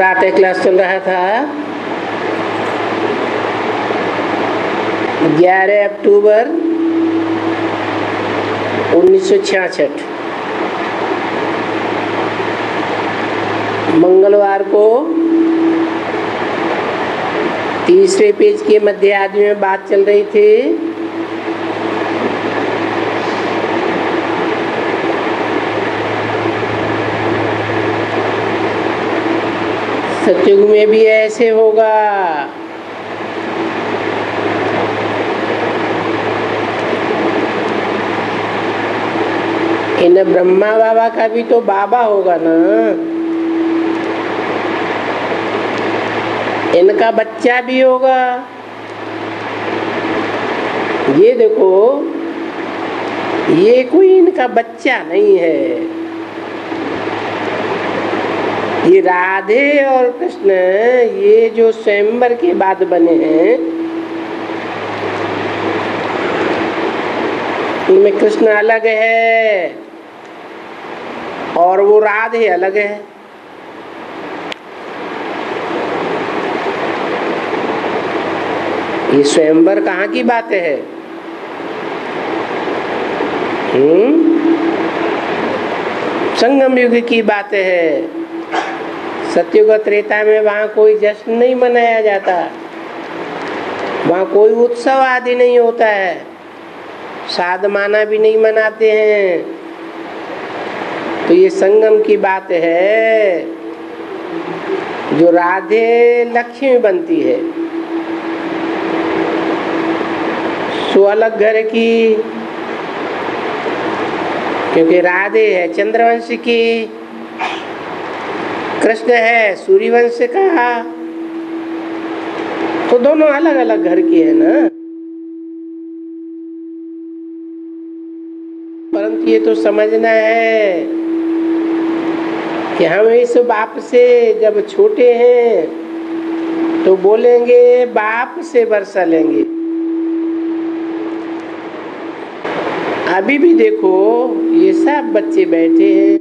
प्रातः क्लास चल रहा था 11 अक्टूबर 1966 मंगलवार को तीसरे पेज के मध्य आदि में बात चल रही थी। सतयुग में भी ऐसे होगा। इन ब्रह्मा बाबा का भी तो बाबा होगा ना, इनका बच्चा भी होगा। ये देखो, ये कोई इनका बच्चा नहीं है। ये राधे और कृष्ण ये जो स्वयंवर के बाद बने हैं, इनमें कृष्ण अलग है और वो राधे अलग है। ये स्वयंवर कहाँ की बात है? संगम युग की बात है। सतयुग त्रेता में वहां कोई जश्न नहीं मनाया जाता, वहां कोई उत्सव आदि नहीं होता है, साधमाना भी नहीं मनाते हैं। तो ये संगम की बात है, जो राधे लक्ष्मी बनती है सो अलग घर की, क्योंकि राधे है चंद्रवंश की, कृष्ण है सूर्यवंश का, तो दोनों अलग अलग घर की है ना। परंतु ये तो समझना है कि हम इस बाप से जब छोटे हैं तो बोलेंगे बाप से वर्षा लेंगे। अभी भी देखो ये सब बच्चे बैठे हैं,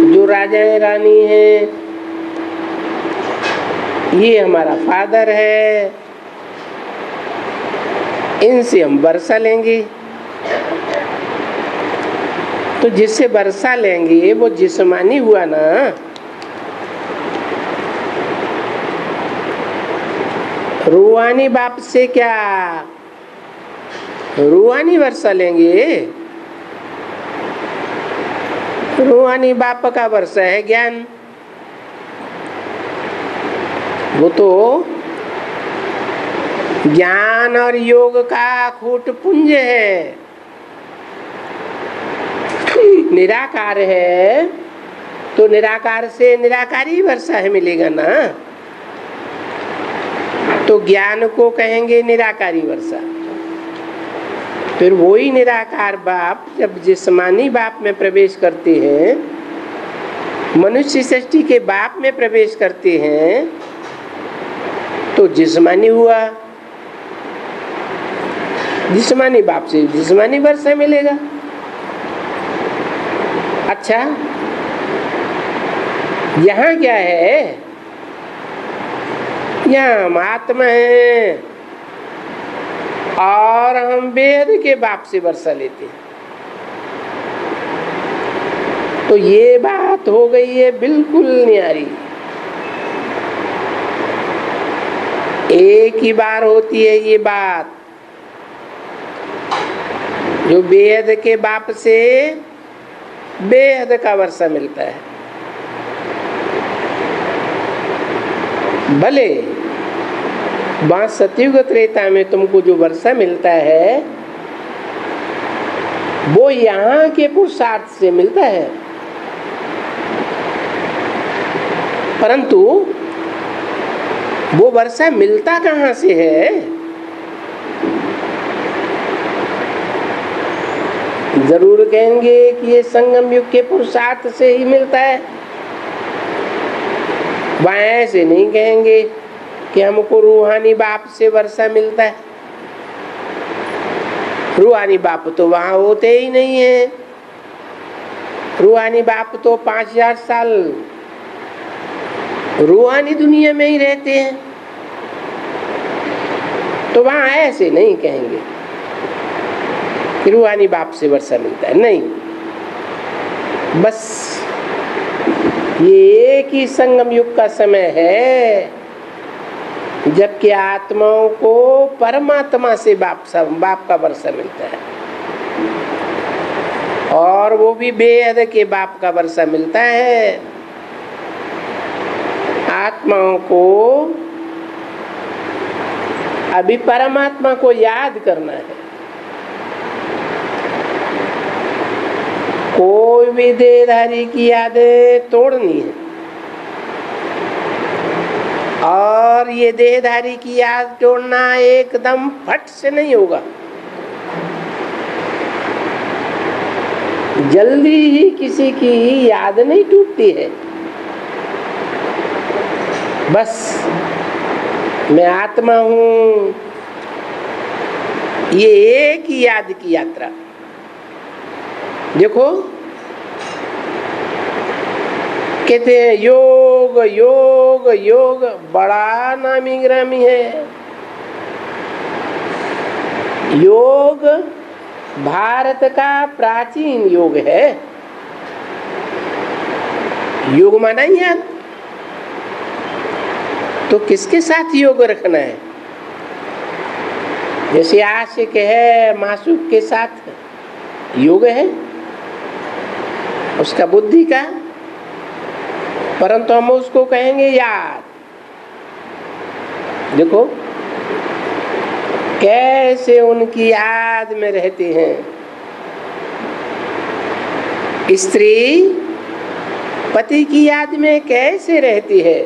जो राजा रानी है, ये हमारा फादर है, इनसे हम वर्षा लेंगे। तो जिससे वर्षा लेंगे वो जिस्मानी हुआ ना। रूहानी बाप से क्या रूहानी वर्षा लेंगे? रूहानी बाप का वर्षा है ज्ञान। वो तो ज्ञान और योग का खूट पुंज है, निराकार है, तो निराकार से निराकारी वर्षा है मिलेगा ना। तो ज्ञान को कहेंगे निराकारी वर्षा। फिर वही निराकार बाप जब जिस्मानी बाप में प्रवेश करते हैं, मनुष्य सृष्टि के बाप में प्रवेश करते हैं, तो जिस्मानी हुआ, जिस्मानी बाप से जिस्मानी वर्षा मिलेगा। अच्छा, यहाँ क्या है? यहाँ हम आत्मा है और हम वेद के बाप से वर्षा लेते हैं। तो ये बात हो गई है बिल्कुल न्यारी। एक ही बार होती है ये बात, जो बेहद के बाप से बेहद का वर्षा मिलता है। भले वहां सतयुग त्रेता में तुमको जो वर्षा मिलता है वो यहाँ के पुरुषार्थ से मिलता है, परंतु वो वर्षा मिलता कहाँ से है? जरूर कहेंगे कि ये संगम युग के पुरुषार्थ से ही मिलता है। वहाँ ऐसे नहीं कहेंगे कि हमको रूहानी बाप से वर्षा मिलता है। रूहानी बाप तो वहाँ होते ही नहीं है, रूहानी बाप तो 5000 साल रूहानी दुनिया में ही रहते हैं, तो वहां ऐसे नहीं कहेंगे कि रूहानी बाप से वर्षा मिलता है, नहीं। बस ये एक ही संगम युग का समय है जबकि आत्माओं को परमात्मा से बाप का वर्षा मिलता है, और वो भी बेहद के बाप का वर्षा मिलता है। आत्माओं को अभी परमात्मा को याद करना है। कोई भी देहधारी की यादें तोड़नी है, और ये देहधारी की याद तोड़ना एकदम फट से नहीं होगा। जल्दी ही किसी की याद नहीं टूटती है। बस मैं आत्मा हूं, ये एक ही याद की यात्रा। देखो कहते हैं योग योग योग बड़ा नामी ग्रामी है। योग भारत का प्राचीन योग है। योग माना ही याद, तो किसके साथ योग रखना है? जैसे आशिक है मासूक के साथ योग है उसका बुद्धि का, परंतु हम उसको कहेंगे याद। देखो कैसे उनकी याद में रहते हैं। स्त्री पति की याद में कैसे रहती है,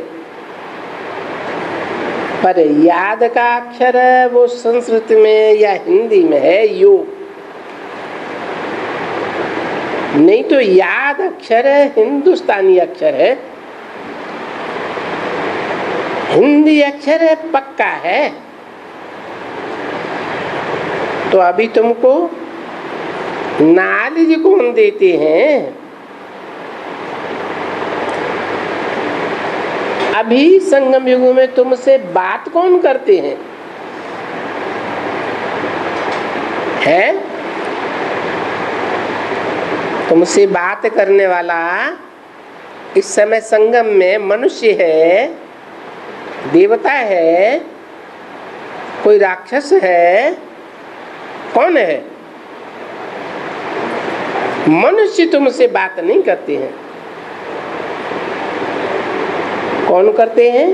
पर याद का अक्षर वो संस्कृत में या हिंदी में है योग, नहीं तो याद अक्षर हिंदुस्तानी अक्षर है, हिंदी अक्षर पक्का है। तो अभी तुमको नॉलेज कौन देते हैं? अभी संगम युग में तुमसे बात कौन करते हैं? है तुमसे बात करने वाला इस समय संगम में मनुष्य है, देवता है, कोई राक्षस है, कौन है? मनुष्य तुमसे बात नहीं करते हैं। कौन करते हैं?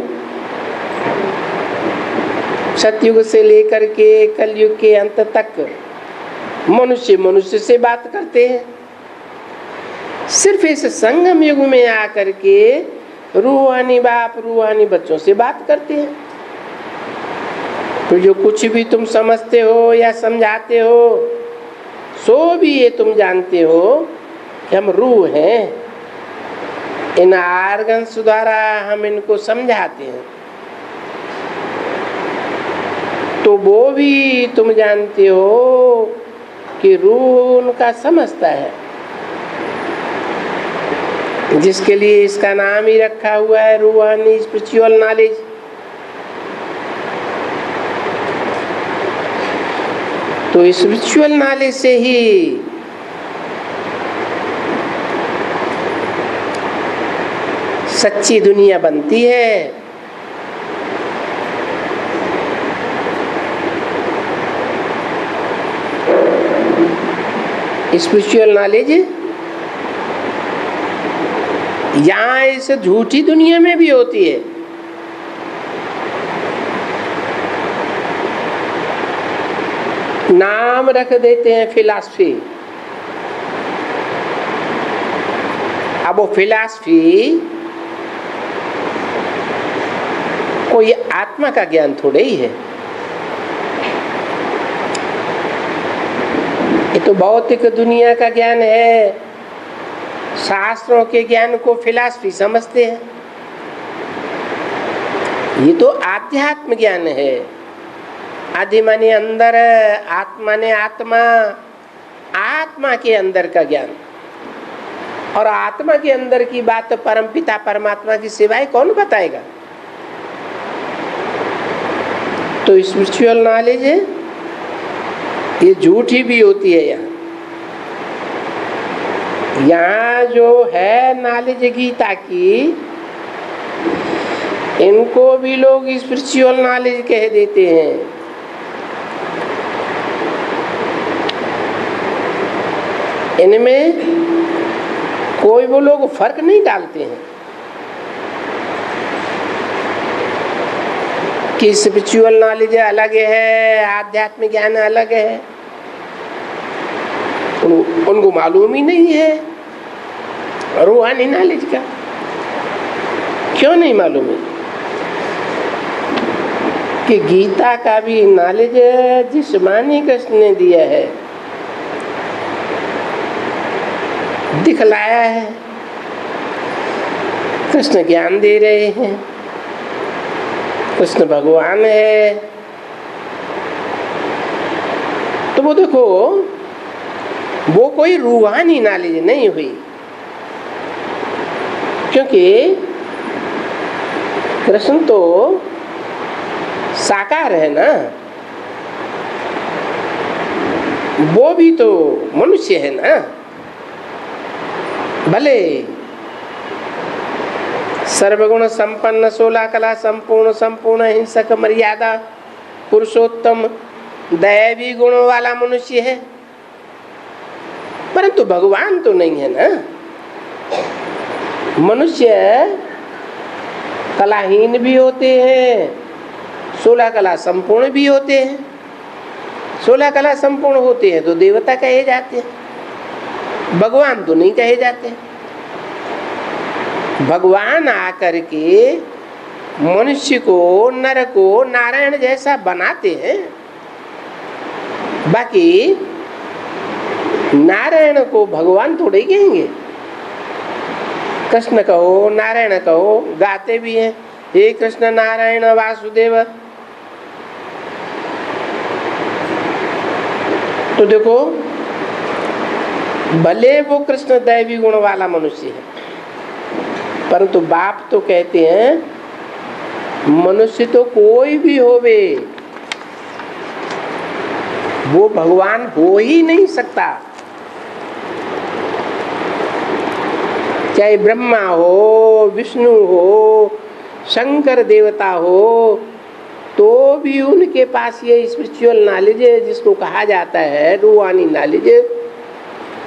सतयुग से लेकर के कलयुग के अंत तक मनुष्य मनुष्य से बात करते हैं। सिर्फ इस संगम युग में आकर के रूहानी बाप रूहानी बच्चों से बात करते हैं। तो जो कुछ भी तुम समझते हो या समझाते हो सो भी ये तुम जानते हो कि हम रूह हैं, इन आर्गन्स द्वारा हम इनको समझाते हैं। तो वो भी तुम जानते हो कि रूह उनका समझता है, जिसके लिए इसका नाम ही रखा हुआ है रूहानी स्पिरिचुअल नॉलेज। तो स्पिरिचुअल नॉलेज से ही सच्ची दुनिया बनती है। स्पिरिचुअल नॉलेज यहाँ इस झूठी दुनिया में भी होती है। नाम रख देते हैं फिलॉसफी। अब वो फिलॉसफी कोई आत्मा का ज्ञान थोड़े ही है, ये तो भौतिक दुनिया का ज्ञान है। शास्त्रों के ज्ञान को फिलॉसफी समझते हैं। ये तो आध्यात्म ज्ञान है। आदि माने अंदर, आत्मा ने आत्मा, आत्मा के अंदर का ज्ञान। और आत्मा के अंदर की बात तो परमपिता परमात्मा की सिवाय कौन बताएगा। तो स्पिरिचुअल नॉलेज है ये झूठी भी होती है। यहाँ जो है नॉलेज गीता की, इनको भी लोग स्पिरिचुअल नॉलेज कह देते हैं। इनमें कोई वो लोग फर्क नहीं डालते हैं कि स्पिरिचुअल नॉलेज अलग है, आध्यात्मिक ज्ञान अलग है। उनको मालूम ही नहीं है रूहानी नॉलेज का। क्यों नहीं मालूम है कि गीता का भी नॉलेज जिस्मानी कृष्ण ने दिया है, दिखलाया है। कृष्ण ज्ञान दे रहे हैं, कृष्ण भगवान है। तो वो देखो, वो कोई रूहानी नॉलेज नहीं हुई, क्योंकि कृष्ण तो साकार है ना, वो भी तो मनुष्य है ना। भले सर्वगुण संपन्न, 16 कला संपूर्ण, संपूर्ण हिंसक, मर्यादा पुरुषोत्तम, दैवी गुणों वाला मनुष्य है, परंतु भगवान तो नहीं है ना। मनुष्य कलाहीन भी होते हैं, 16 कला संपूर्ण भी होते हैं। 16 कला संपूर्ण होते हैं तो देवता कहे जाते हैं, भगवान तो नहीं कहे जाते। भगवान आकर के मनुष्य को, नर को नारायण जैसा बनाते हैं। बाकी नारायण को भगवान थोड़े कहेंगे। कृष्ण कहो, नारायण कहो, गाते भी हैं, हे कृष्ण नारायण वासुदेव। तो देखो, भले वो कृष्ण दैवी गुण वाला मनुष्य है, परंतु बाप तो कहते हैं मनुष्य तो कोई भी होवे, वो भगवान हो ही नहीं सकता। चाहे ब्रह्मा हो, विष्णु हो, शंकर देवता हो, तो भी उनके पास ये स्पिरिचुअल नॉलेज है जिसको कहा जाता है रूहानी नॉलेज,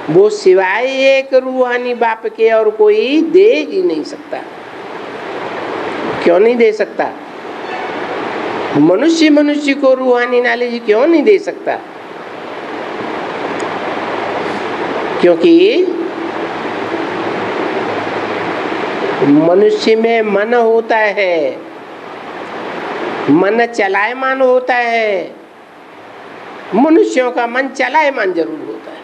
वो सिवाय एक रूहानी बाप के और कोई दे ही नहीं सकता। क्यों नहीं दे सकता? मनुष्य मनुष्य को रूहानी नॉलेज क्यों नहीं दे सकता? क्योंकि मनुष्य में मन होता है, मन चलायमान होता है। मनुष्यों का मन चलायमान जरूर होता है।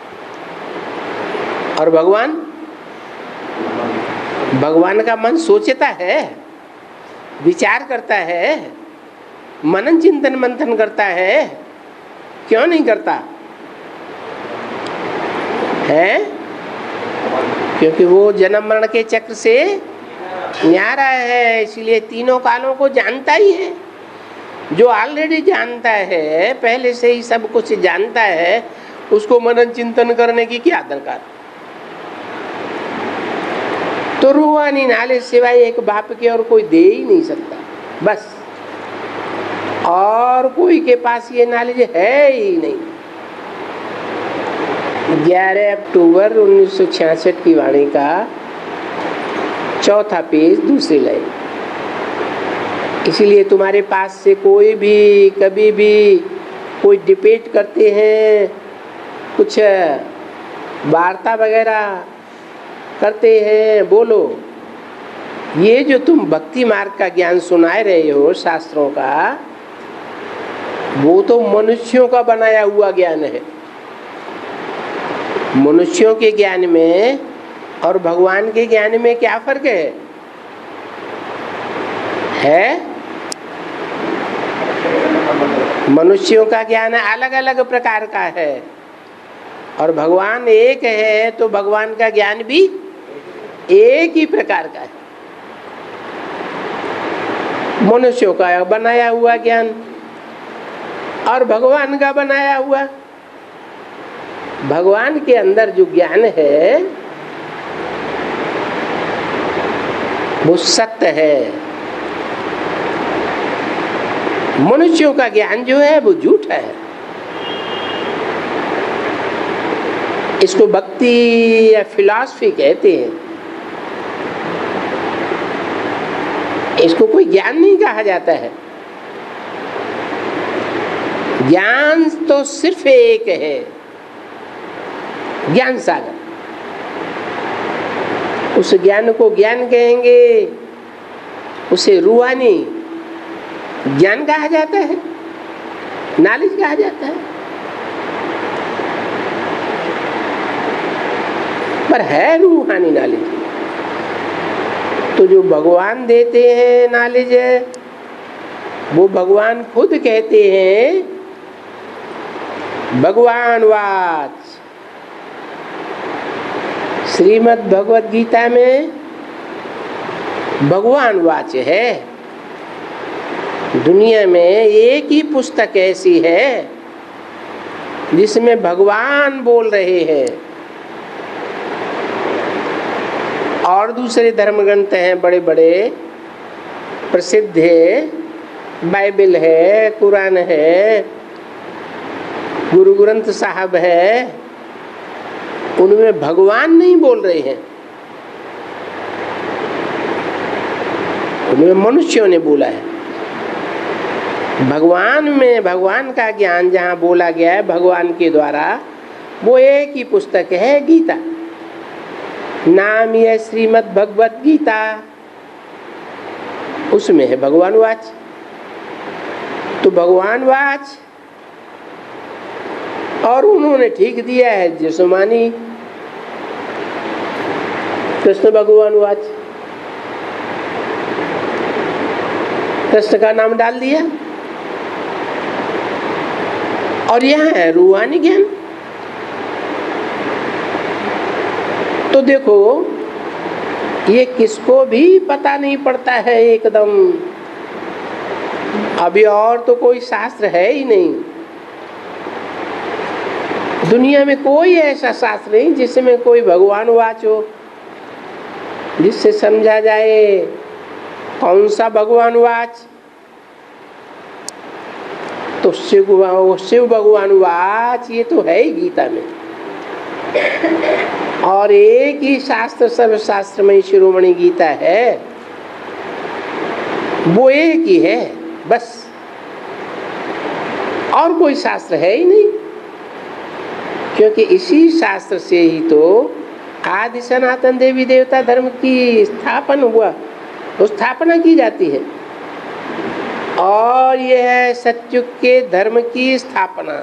और भगवान का मन सोचता है, विचार करता है, मनन चिंतन मंथन करता है। क्यों नहीं करता है? क्योंकि वो जन्म मरण के चक्र से न्यारा है, इसलिए तीनों कालों को जानता ही है। जो ऑलरेडी जानता है, पहले से ही सब कुछ जानता है, उसको मनन चिंतन करने की क्या दरकार? तो रूहानी नॉलेज सिवाय एक बाप के और कोई दे ही नहीं सकता, बस। और कोई के पास ये नॉलेज है ही नहीं। 11 अक्टूबर 1966 की वाणी का 4था पेज, दूसरी लाइन। इसीलिए तुम्हारे पास से कोई भी कभी भी कोई डिबेट करते हैं, कुछ वार्ता वगैरह करते हैं, बोलो ये जो तुम भक्ति मार्ग का ज्ञान सुनाए रहे हो शास्त्रों का, वो तो मनुष्यों का बनाया हुआ ज्ञान है। मनुष्यों के ज्ञान में और भगवान के ज्ञान में क्या फर्क है? मनुष्यों का ज्ञान अलग अलग प्रकार का है और भगवान एक है, तो भगवान का ज्ञान भी एक ही प्रकार का है। मनुष्यों का बनाया हुआ ज्ञान और भगवान का बनाया हुआ। भगवान के अंदर जो ज्ञान है वो सत्य है, मनुष्यों का ज्ञान जो है वो झूठा है। इसको भक्ति या फिलॉसफी कहते हैं। इसको कोई ज्ञान नहीं कहा जाता है। ज्ञान तो सिर्फ एक है, ज्ञान सागर। उस ज्ञान को ज्ञान कहेंगे, उसे रूहानी ज्ञान कहा जाता है, नॉलेज कहा जाता है। पर है रूहानी नॉलेज। तो जो भगवान देते हैं नॉलेज है, वो भगवान खुद कहते हैं भगवान वाच। श्रीमद् भगवद गीता में भगवान वाच है। दुनिया में एक ही पुस्तक ऐसी है जिसमें भगवान बोल रहे हैं। और दूसरे धर्म ग्रंथ हैं बड़े बड़े प्रसिद्ध है, बाइबल है, कुरान है, गुरु ग्रंथ साहब है, उनमें भगवान नहीं बोल रहे हैं, उनमें मनुष्यों ने बोला है। भगवान में भगवान का ज्ञान जहाँ बोला गया है भगवान के द्वारा, वो एक ही पुस्तक है गीता। नाम यह श्रीमद् भगवद गीता, उसमें है भगवान वाच। तो भगवान वाच और उन्होंने ठीक दिया है जिस्मानी कृष्ण भगवान वाच, कृष्ण का नाम डाल दिया। और यह है रूहानी ज्ञान। तो देखो ये किसको भी पता नहीं पड़ता है एकदम। अभी और तो कोई शास्त्र है ही नहीं, दुनिया में कोई ऐसा शास्त्र नहीं जिसमें कोई भगवान वाच हो, जिससे समझा जाए कौन सा भगवान वाच। तो शिव भगवान वाच ये तो है ही गीता में। और एक ही शास्त्र सर्वशास्त्र में शिरोमणि गीता है, वो एक ही है बस, और कोई शास्त्र है ही नहीं। क्योंकि इसी शास्त्र से ही तो आदि सनातन देवी देवता धर्म की स्थापना हुआ, तो स्थापना की जाती है। और यह है सतयुग के धर्म की स्थापना,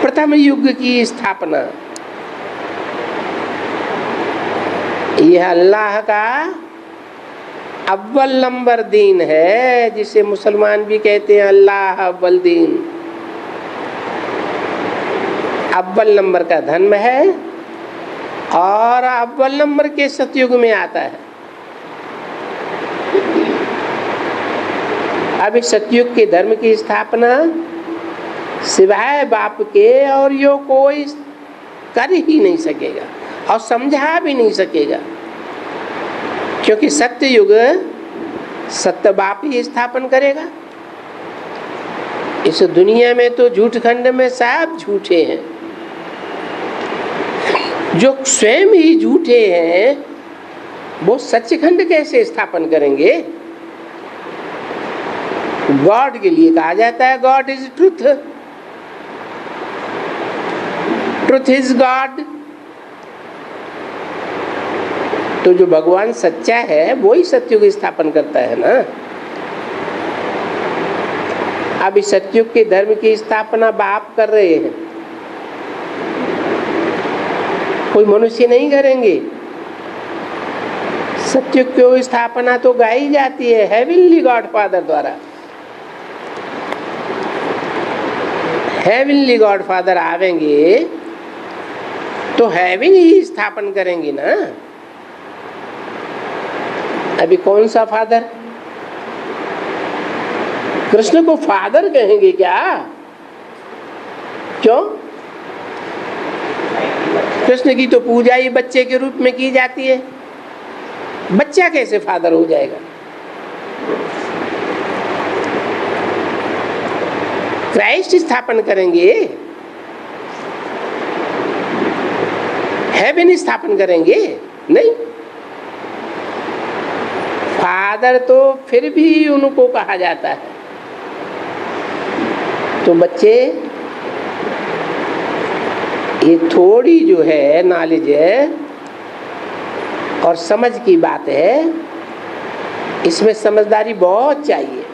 प्रथम युग की स्थापना। यह अल्लाह का अव्वल नंबर दीन है, जिसे मुसलमान भी कहते हैं अल्लाह अव्वल दीन। अव्वल नंबर का धर्म है और अव्वल नंबर के सतयुग में आता है। अभी सतयुग के धर्म की स्थापना सिवाय बाप के और यो कोई कर ही नहीं सकेगा और समझा भी नहीं सकेगा। क्योंकि सत्य युग सत्य बाप ही स्थापन करेगा। इस दुनिया में तो झूठ खंड में सब झूठे हैं, जो स्वयं ही झूठे हैं वो सच्चिखंड कैसे स्थापन करेंगे। गॉड के लिए कहा जाता है God is truth, truth is God. तो जो भगवान सच्चा है वो ही सतयुग स्थापन करता है ना। अभी सतयुग के धर्म की स्थापना बाप कर रहे हैं, कोई मनुष्य नहीं करेंगे। सत्युग की स्थापना तो गाई जाती है हेवनली गॉड फादर द्वारा। हेवनली गॉड फादर आवेंगे तो हैविंग ही स्थापन करेंगी ना। अभी कौन सा फादर? कृष्ण को फादर कहेंगे क्या? क्यों? कृष्ण की तो पूजा ही बच्चे के रूप में की जाती है, बच्चा कैसे फादर हो जाएगा? क्राइस्ट स्थापन करेंगे, हेवन स्थापन करेंगे? नहीं। फादर तो फिर भी उनको कहा जाता है। तो बच्चे, ये थोड़ी जो है नॉलेज है और समझ की बात है, इसमें समझदारी बहुत चाहिए।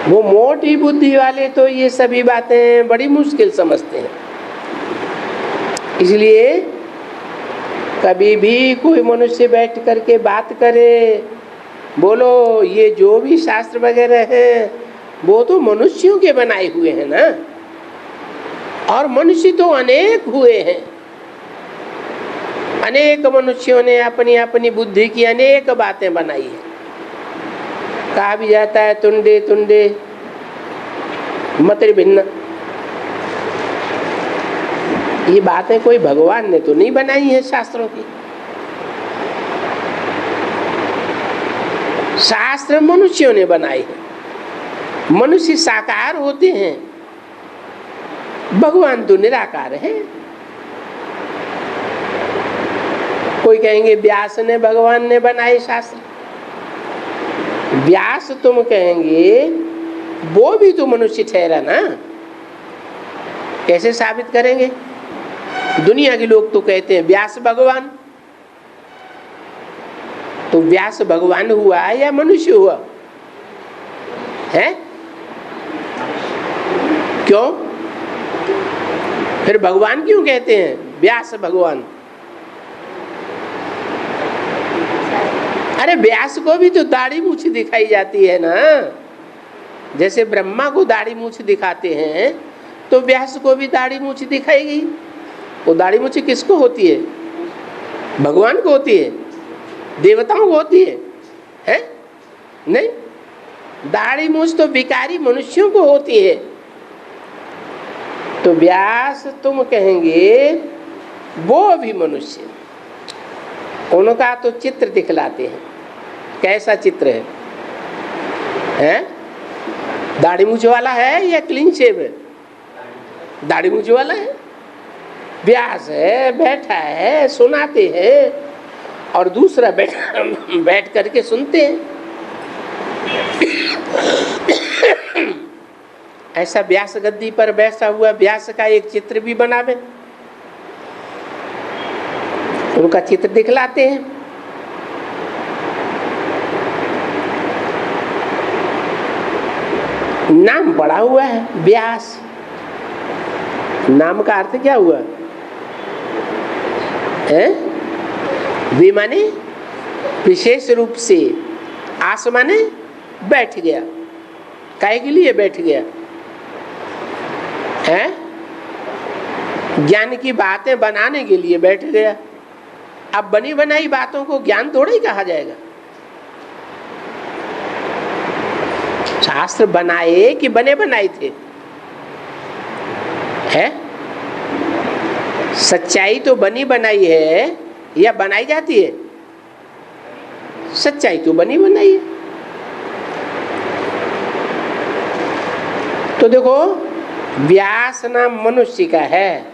वो मोटी बुद्धि वाले तो ये सभी बातें बड़ी मुश्किल समझते हैं। इसलिए कभी भी कोई मनुष्य बैठ करके बात करे, बोलो ये जो भी शास्त्र वगैरह है वो तो मनुष्यों के बनाए हुए हैं ना, और मनुष्य तो अनेक हुए हैं। अनेक मनुष्यों ने अपनी अपनी बुद्धि की अनेक बातें बनाई है। कहा भी जाता है तुंडे तुंडे मत भिन्न। ये बातें कोई भगवान ने तो नहीं बनाई है शास्त्रों की। शास्त्र मनुष्यों ने बनाए हैं। मनुष्य साकार होते हैं, भगवान तो निराकार है। कोई कहेंगे व्यास ने भगवान ने बनाए शास्त्र। व्यास तुम कहेंगे, वो भी तो मनुष्य ठहरा ना। कैसे साबित करेंगे? दुनिया के लोग तो कहते हैं व्यास भगवान। तो व्यास भगवान हुआ या मनुष्य हुआ है? क्यों? फिर भगवान क्यों कहते हैं व्यास भगवान? अरे व्यास को भी तो दाढ़ी मूछ दिखाई जाती है ना। जैसे ब्रह्मा को दाढ़ी मूछ दिखाते हैं तो व्यास को भी दाढ़ी मूछ दिखाएगी। वो दाढ़ी मूछ किसको होती है? भगवान को होती है? देवताओं को होती है? नहीं, दाढ़ी मूछ तो विकारी मनुष्यों को होती है। तो व्यास तुम कहेंगे वो भी मनुष्य। उनका तो चित्र दिखलाते हैं। कैसा चित्र है? दाढ़ी मूछ वाला है या क्लीन शेव है? दाढ़ी मूछ वाला है। व्यास है, बैठा है, सुनाते हैं, और दूसरा बैठ करके सुनते हैं। ऐसा व्यास गद्दी पर बैठा हुआ व्यास का एक चित्र भी बनावे, उनका चित्र दिखलाते हैं। नाम पड़ा हुआ है व्यास। नाम का अर्थ क्या हुआ है? वे माने विशेष रूप से, आस माने बैठ गया। काहे के लिए बैठ गया है? ज्ञान की बातें बनाने के लिए बैठ गया। अब बनी बनाई बातों को ज्ञान थोड़ा ही कहा जाएगा। शास्त्र बनाए कि बने बनाए थे? है? सच्चाई तो बनी बनाई है या बनाई जाती है? सच्चाई तो बनी बनाई है। तो देखो, व्यास नाम मनुष्य का है,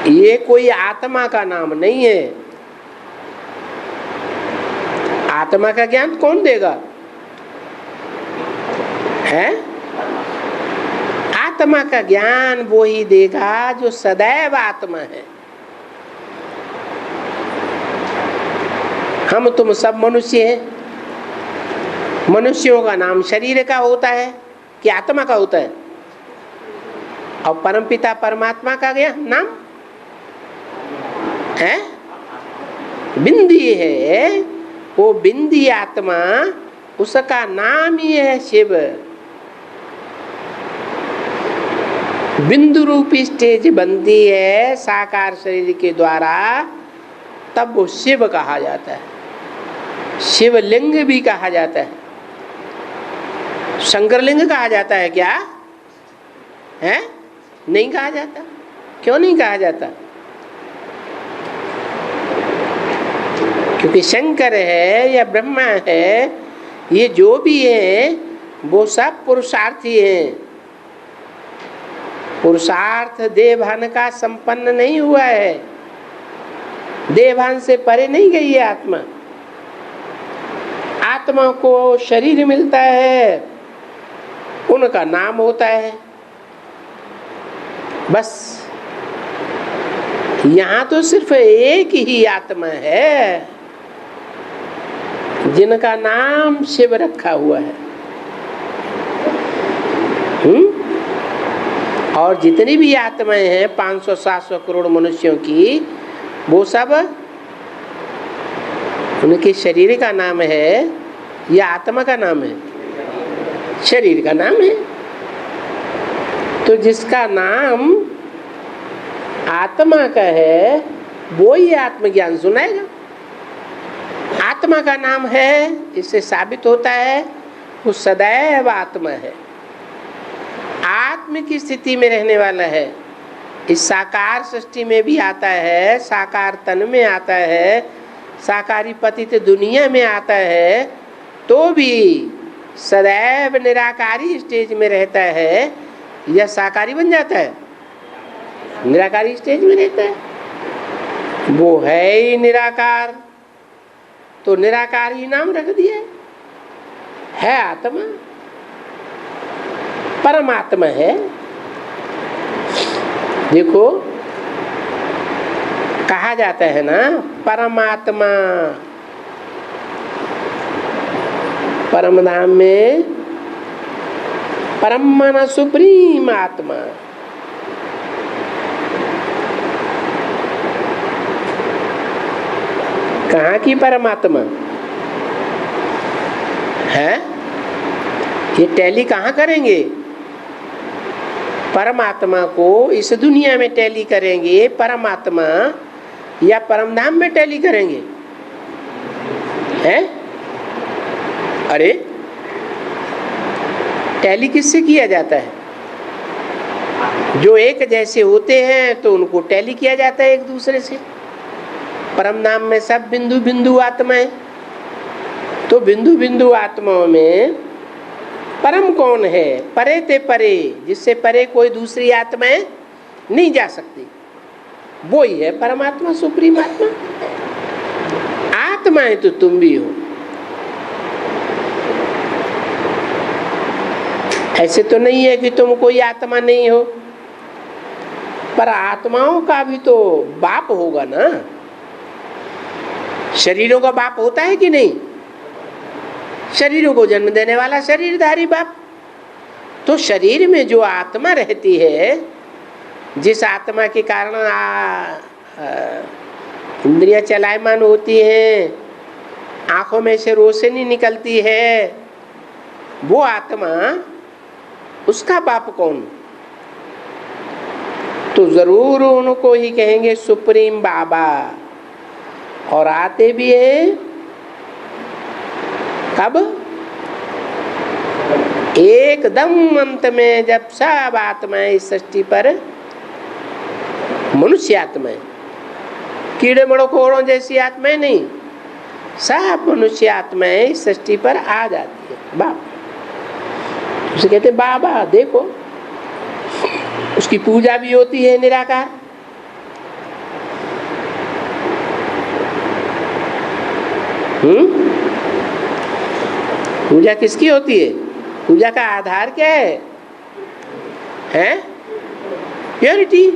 ये कोई आत्मा का नाम नहीं है। आत्मा का ज्ञान कौन देगा? है? आत्मा का ज्ञान वो ही देगा जो सदैव आत्मा है। हम तुम सब मनुष्य हैं। मनुष्यों का नाम शरीर का होता है कि आत्मा का होता है? और परमपिता परमात्मा का ज्ञान नाम है? बिंदी है, वो बिंदी आत्मा, उसका नाम ही है शिव। बिंदु रूपी स्टेज बनती है साकार शरीर के द्वारा, तब वो शिव कहा जाता है, शिवलिंग भी कहा जाता है। शंकरलिंग कहा जाता है क्या है? नहीं कहा जाता। क्यों नहीं कहा जाता? क्योंकि शंकर है या ब्रह्मा है, ये जो भी है वो सब पुरुषार्थी हैं। पुरुषार्थ देवभान का संपन्न नहीं हुआ है, देवभान से परे नहीं गई है आत्मा। आत्मा को शरीर मिलता है, उनका नाम होता है, बस। यहां तो सिर्फ एक ही आत्मा है जिनका नाम शिव रखा हुआ है। और जितनी भी आत्माएं हैं 500-700 करोड़ मनुष्यों की, वो सब उनके शरीर का नाम है या आत्मा का नाम है? शरीर का नाम है। तो जिसका नाम आत्मा का है वो ही आत्मज्ञान सुनाएगा। आत्मा का नाम है, इससे साबित होता है वो सदैव आत्मा है, आत्म की स्थिति में रहने वाला है। इस साकार सृष्टि में भी आता है, साकार तन में आता है, साकारी पतित दुनिया में आता है, तो भी सदैव निराकारी स्टेज में रहता है या साकारी बन जाता है? निराकारी स्टेज में रहता है। वो है ही निराकार, तो निराकार ही नाम रख दिया है आत्मा, परमात्मा है। देखो कहा जाता है ना, परमात्मा परम धाम में, परम माना सुप्रीम आत्मा। कहाँ की परमात्मा है? ये टैली कहाँ करेंगे? परमात्मा को इस दुनिया में टैली करेंगे, परमात्मा या परमधाम में टैली करेंगे? हैं? अरे टैली किससे किया जाता है? जो एक जैसे होते हैं तो उनको टैली किया जाता है एक दूसरे से। परम नाम में सब बिंदु बिंदु आत्माएं, तो बिंदु बिंदु आत्माओं में परम कौन है? परे ते परे, जिससे परे कोई दूसरी आत्माएं नहीं जा सकती, वो ही है परमात्मा, सुप्रीम आत्मा। आत्माएं तो तुम भी हो। ऐसे तो नहीं है कि तुम कोई आत्मा नहीं हो, पर आत्माओं का भी तो बाप होगा ना। शरीरों का बाप होता है कि नहीं? शरीरों को जन्म देने वाला शरीरधारी बाप। तो शरीर में जो आत्मा रहती है, जिस आत्मा के कारण इंद्रियां चलायमान होती हैं, आंखों में से रोशनी निकलती है, वो आत्मा, उसका बाप कौन? तो जरूर उनको ही कहेंगे सुप्रीम बाबा। और आते भी है कब? एकदम अंत में, जब सब आत्माएं इस सृष्टि पर, मनुष्य आत्माएं, कीड़े मकोड़ों जैसी आत्माएं नहीं, सब मनुष्य आत्माएं इस सृष्टि पर आ जाती है। बाप उसे कहते बाबा। देखो उसकी पूजा भी होती है निराकार। पूजा किसकी होती है? पूजा का आधार क्या है? हैं? प्योरिटी।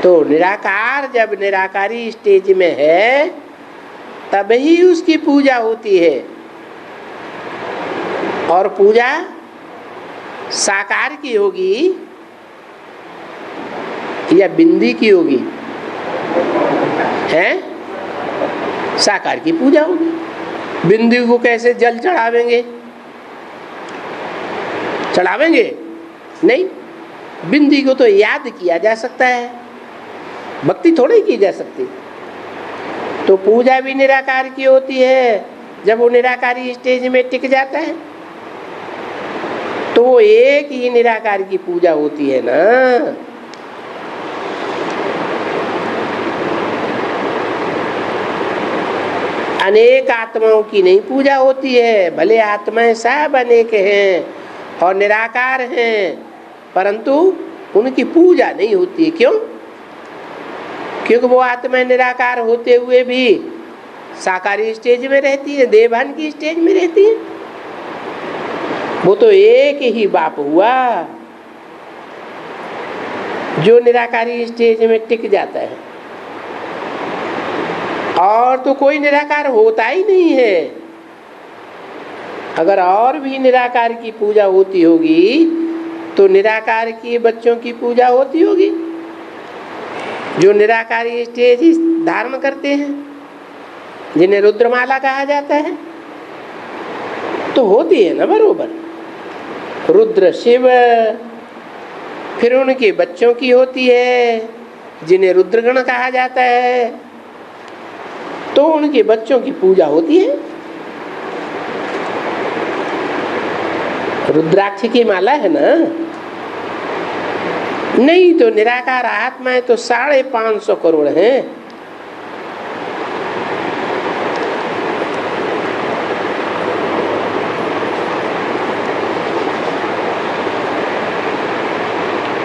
तो निराकार जब निराकारी स्टेज में है तभी उसकी पूजा होती है। और पूजा साकार की होगी या बिंदी की होगी? हैं? साकार की पूजा होगी। बिंदी को कैसे जल चढ़ावेंगे? चढ़ावेंगे नहीं। बिंदी को तो याद किया जा सकता है, भक्ति थोड़ी की जा सकती। तो पूजा भी निराकार की होती है। जब वो निराकारी स्टेज में टिक जाता है तो वो एक ही निराकार की पूजा होती है ना। अनेक आत्माओं की नहीं पूजा होती है। भले आत्माएं सब अनेक हैं और निराकार हैं, परंतु उनकी पूजा नहीं होती है। क्यों? क्योंकि वो आत्माएं निराकार होते हुए भी साकारी स्टेज में रहती है, देवभान की स्टेज में रहती है। वो तो एक ही बाप हुआ जो निराकारी स्टेज में टिक जाता है, और तो कोई निराकार होता ही नहीं है। अगर और भी निराकार की पूजा होती होगी तो निराकार के बच्चों की पूजा होती होगी, जो निराकारी स्टेज धारण करते हैं, जिन्हें रुद्रमाला कहा जाता है। तो होती है ना बरोबर। रुद्र शिव, फिर उनके बच्चों की होती है जिन्हें रुद्रगण कहा जाता है, तो उनके बच्चों की पूजा होती है। रुद्राक्ष की माला है ना। नहीं तो निराकार आत्माएं तो 550 करोड़ हैं।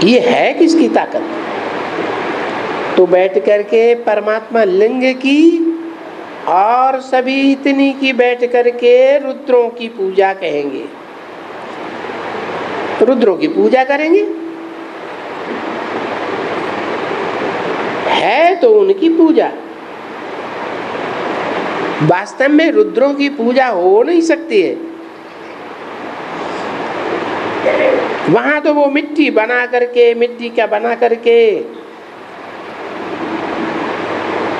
ये है किसकी ताकत? तो बैठ करके परमात्मा लिंग की और सभी इतनी की बैठ करके रुद्रों की पूजा कहेंगे, रुद्रों की पूजा करेंगे। है तो उनकी पूजा। वास्तव में रुद्रों की पूजा हो नहीं सकती है। वहां तो वो मिट्टी बना करके, मिट्टी का बना करके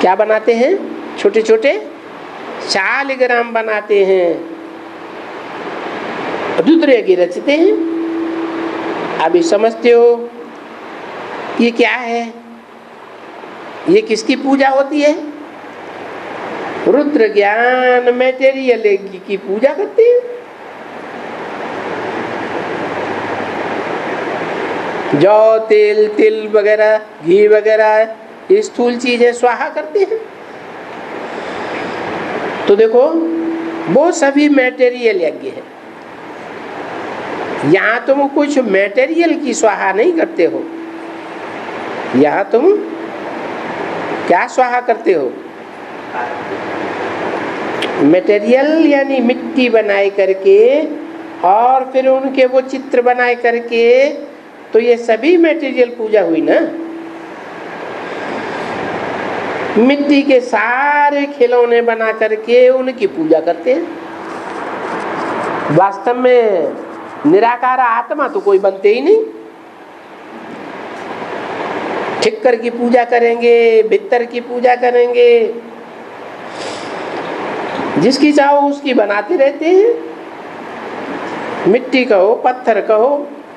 क्या बनाते हैं, छोटे छोटे शालिग्राम बनाते हैं, रुद्र की रचते हैं। अभी समझते हो ये क्या है? ये किसकी पूजा होती है? रुद्र ज्ञान मैटेरियल की पूजा करते हैं। जौ, तेल, तिल वगैरह, घी वगैरह, ये स्थूल चीजें स्वाहा करते हैं। तो देखो वो सभी मैटेरियल यज्ञ है। यहाँ तुम कुछ मैटेरियल की स्वाहा नहीं करते हो, यहाँ तुम क्या स्वाहा करते हो? मैटेरियल यानी मिट्टी बनाए करके और फिर उनके वो चित्र बनाए करके, तो ये सभी मैटेरियल पूजा हुई ना। मिट्टी के सारे खिलौने बना करके उनकी पूजा करते हैं। वास्तव में निराकार आत्मा तो कोई बनते ही नहीं। ठिक्कर की पूजा करेंगे, भित्तर की पूजा करेंगे, जिसकी चाहो उसकी बनाते रहते हैं। मिट्टी कहो, पत्थर कहो,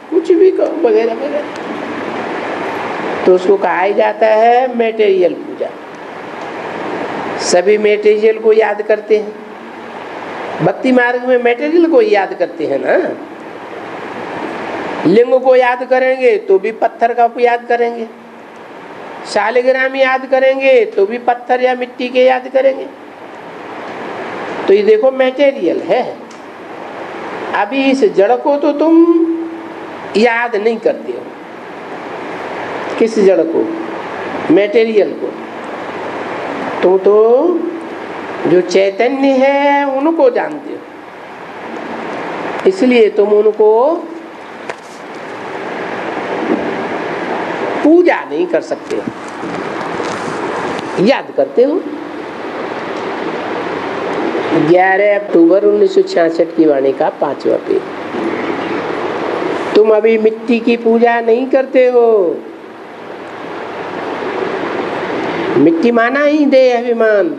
कुछ भी कहो, वगैरह वगैरह, तो उसको कहा जाता है मैटेरियल पूजा। सभी मैटेरियल को याद करते हैं। भक्ति मार्ग में मैटेरियल को याद करते हैं ना। लिंग को याद करेंगे तो भी पत्थर का याद करेंगे, शालिग्राम याद करेंगे तो भी पत्थर या मिट्टी के याद करेंगे। तो ये देखो मैटेरियल है। अभी इस जड़ को तो तुम याद नहीं करते हो। किस जड़ को? मैटेरियल को। तुम तो जो चैतन्य है उनको जानते हो, इसलिए तुम उनको पूजा नहीं कर सकते, याद करते हो। 11 अक्टूबर 1966 की वाणी का 5वां पेज। तुम अभी मिट्टी की पूजा नहीं करते हो। मिट्टी माना ही देह अभिमान।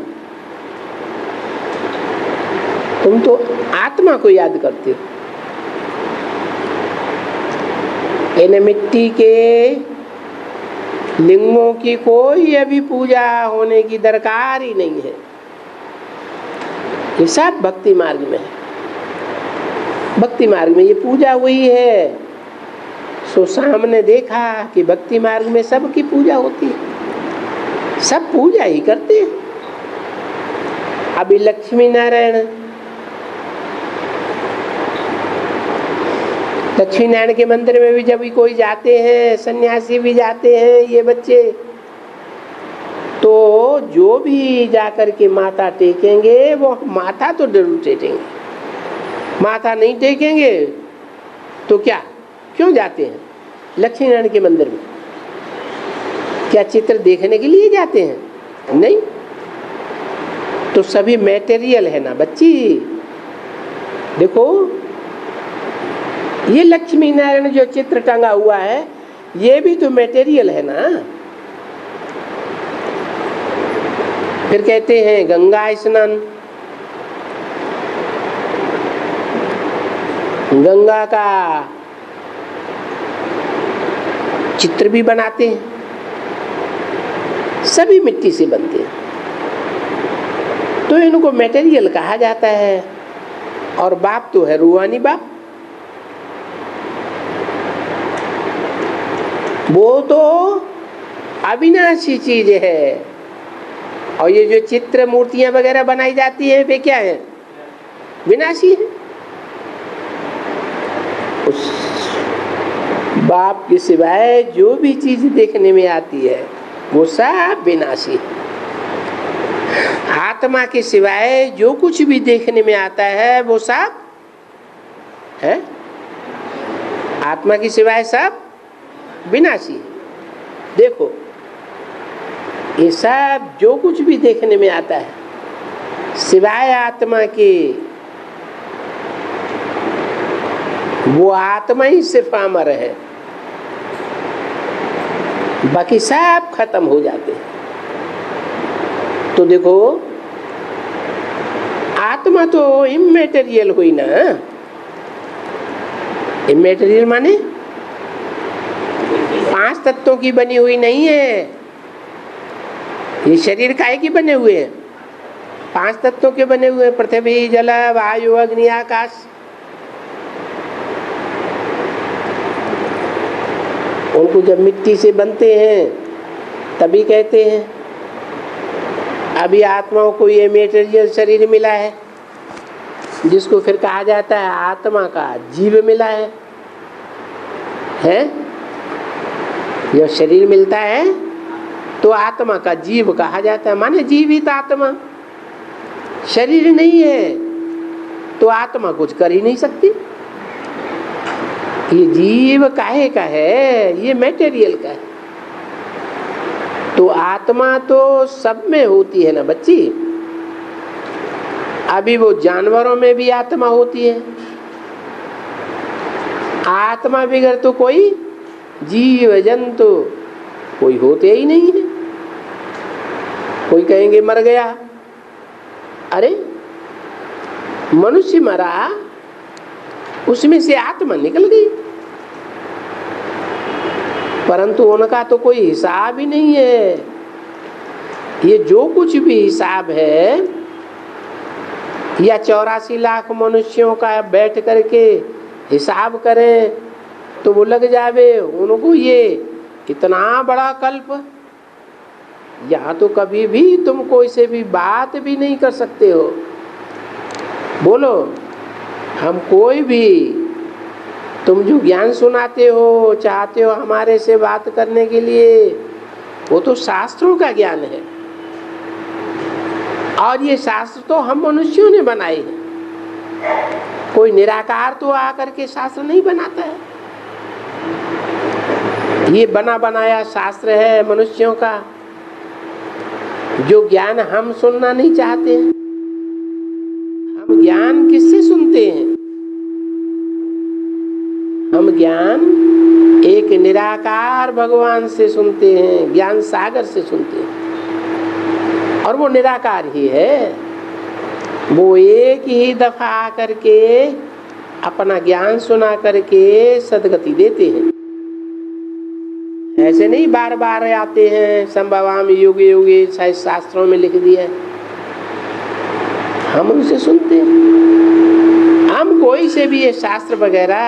तुम तो आत्मा को याद करते हो। इन मिट्टी के लिंगों की कोई अभी पूजा होने की दरकार ही नहीं है। ये सब भक्ति मार्ग में है। भक्ति मार्ग में ये पूजा हुई है, सो सामने देखा कि भक्ति मार्ग में सबकी पूजा होती है, सब पूजा ही करते हैं। अभी लक्ष्मी नारायण के मंदिर में भी जब भी कोई जाते हैं, सन्यासी भी जाते हैं, ये बच्चे, तो जो भी जाकर के माथा टेकेंगे वो माथा तो जरूर टेकेंगे। माथा नहीं टेकेंगे तो क्या, क्यों जाते हैं लक्ष्मी नारायण के मंदिर में? क्या चित्र देखने के लिए जाते हैं? नहीं। तो सभी मटेरियल है ना बच्ची। देखो ये लक्ष्मी नारायण जो चित्र टंगा हुआ है ये भी तो मटेरियल है ना। फिर कहते हैं गंगा स्नान, गंगा का चित्र भी बनाते हैं, सभी मिट्टी से बनते हैं, तो इनको मटेरियल कहा जाता है। और बाप तो है रूहानी बाप, वो तो अविनाशी चीज है। और ये जो चित्र मूर्तियां वगैरह बनाई जाती है वे क्या है? विनाशी है। उस बाप के सिवाय जो भी चीज देखने में आती है वो सब विनाशी है। आत्मा के सिवाय जो कुछ भी देखने में आता है वो सब है, आत्मा के सिवाय सब विनाशी है। देखो ये सब जो कुछ भी देखने में आता है सिवाय आत्मा के, वो आत्मा ही सिर्फ अमर है, बाकी सब खत्म हो जाते हैं। तो देखो आत्मा तो इमैटेरियल हुई ना। इमैटेरियल माने 5 तत्वों की बनी हुई नहीं है। ये शरीर काहे की बने हुए हैं? 5 तत्वों के बने हुए हैं, पृथ्वी जल वायु अग्नि आकाश। उनको जब मिट्टी से बनते हैं तभी कहते हैं। अभी आत्माओं को ये मेटेरियल शरीर मिला है जिसको फिर कहा जाता है आत्मा का जीव मिला है? यह शरीर मिलता है तो आत्मा का जीव कहा जाता है, माने जीवित आत्मा। शरीर नहीं है तो आत्मा कुछ कर ही नहीं सकती। ये जीव काहे का है? ये मटेरियल का है। तो आत्मा तो सब में होती है ना बच्ची। अभी वो जानवरों में भी आत्मा होती है। आत्मा बगैर तो कोई जीव जंतु कोई होते ही नहीं है। कोई कहेंगे मर गया, अरे मनुष्य मरा, उसमें से आत्मा निकल गई, परंतु उनका तो कोई हिसाब ही नहीं है। ये जो कुछ भी हिसाब है या 84 लाख मनुष्यों का बैठ करके हिसाब करें तो वो लग जावे उनको ये कितना बड़ा कल्प। यहाँ तो कभी भी तुम कोई से भी बात भी नहीं कर सकते हो। बोलो हम कोई भी, तुम जो ज्ञान सुनाते हो चाहते हो हमारे से बात करने के लिए, वो तो शास्त्रों का ज्ञान है। और ये शास्त्र तो हम मनुष्यों ने बनाए हैं। कोई निराकार तो आकर के शास्त्र नहीं बनाता है। ये बना बनाया शास्त्र है मनुष्यों का, जो ज्ञान हम सुनना नहीं चाहते हैं। हम ज्ञान किससे सुनते हैं? हम ज्ञान एक निराकार भगवान से सुनते हैं, ज्ञान सागर से सुनते हैं। और वो निराकार ही है। वो एक ही दफा आकर के अपना ज्ञान सुना करके सदगति देते हैं। ऐसे नहीं बार बार आते हैं, संभवामि युगे युगे, शायद शास्त्रों में लिख दिया है। हम उनसे सुनते हैं। हम कोई से भी ये शास्त्र वगैरह